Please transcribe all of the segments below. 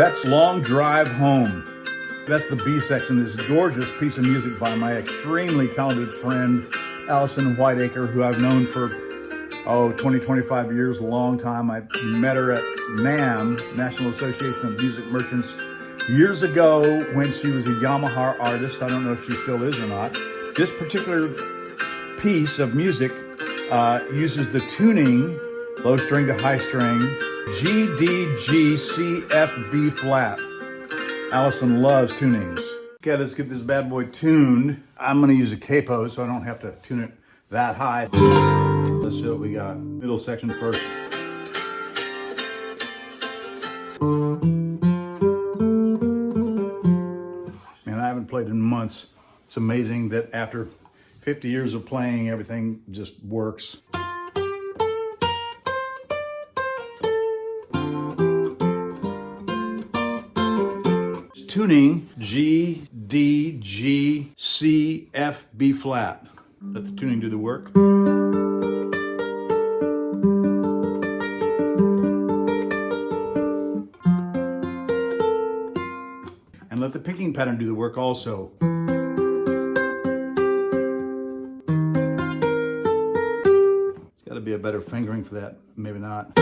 That's Long Drive Home. That's the B section. This gorgeous piece of music by my extremely talented friend, Alison Whiteacre, who I've known for, 20, 25 years, a long time. I met her at NAM, National Association of Music Merchants, years ago when she was a Yamaha artist. I don't know if she still is or not. This particular piece of music uses the tuning, low string to high string, G, D, G, C, F, B flat. Allison loves tunings. Okay, let's get this bad boy tuned. I'm gonna use a capo so I don't have to tune it that high. Let's see what we got. Middle section first. Man, I haven't played in months. It's amazing that after 50 years of playing, everything just works. Tuning G, D, G, C, F, B flat. Let the tuning do the work. And let the picking pattern do the work also. It's got to be a better fingering for that. Maybe not.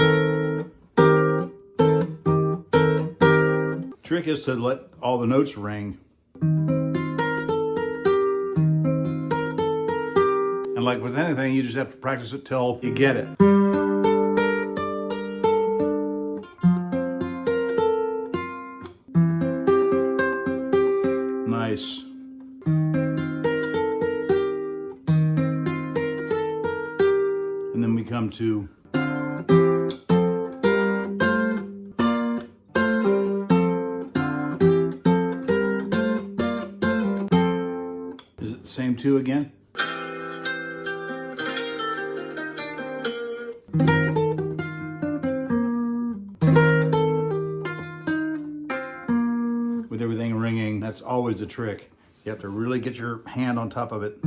Trick is to let all the notes ring. And like with anything, you just have to practice it till you get it. Nice. And then we come to same two again. With everything ringing, that's always the trick. You have to really get your hand on top of it.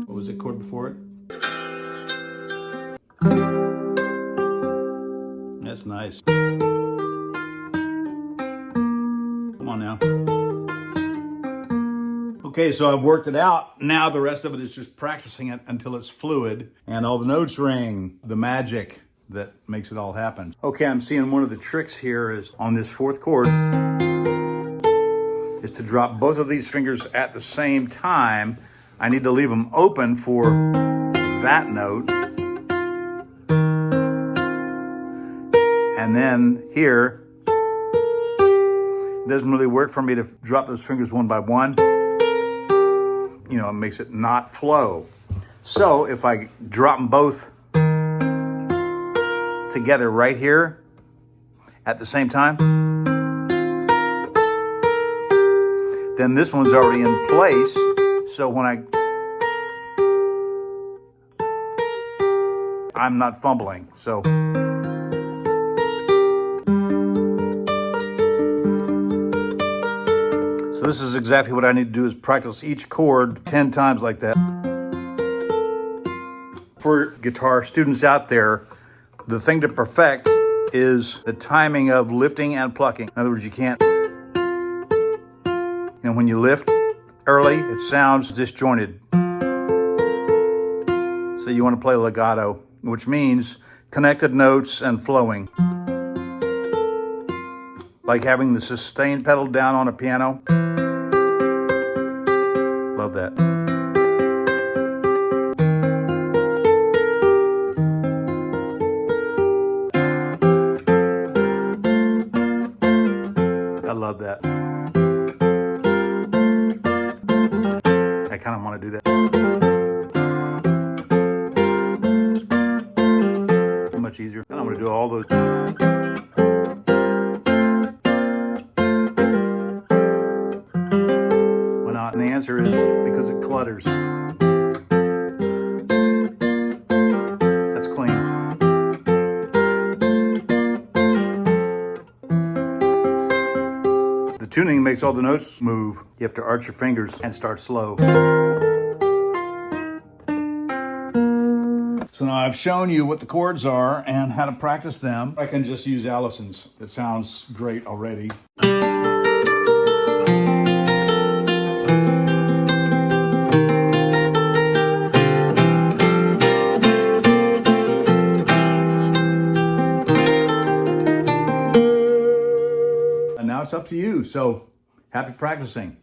What was the chord before it? That's nice. Come on now. Okay, so I've worked it out. Now the rest of it is just practicing it until it's fluid and all the notes ring, the magic that makes it all happen. Okay, I'm seeing one of the tricks here is on this fourth chord is to drop both of these fingers at the same time. I need to leave them open for that note. And then here, it doesn't really work for me to drop those fingers one by one. You know, it makes it not flow. So if I drop them both together right here at the same time, then this one's already in place. So when I'm not fumbling. So this is exactly what I need to do, is practice each chord 10 times like that. For guitar students out there, the thing to perfect is the timing of lifting and plucking. In other words, you can't, when you lift early, it sounds disjointed. So you want to play legato, which means connected notes and flowing. Like having the sustain pedal down on a piano. Love that. I love that. I kind of want to do that. Much easier. And I'm going to do all those. And the answer is because it clutters. That's clean. The tuning makes all the notes move. You have to arch your fingers and start slow. So So now I've shown you what the chords are and how to practice them. I can just use Alison's. It sounds great already. And now it's up to you. So happy practicing.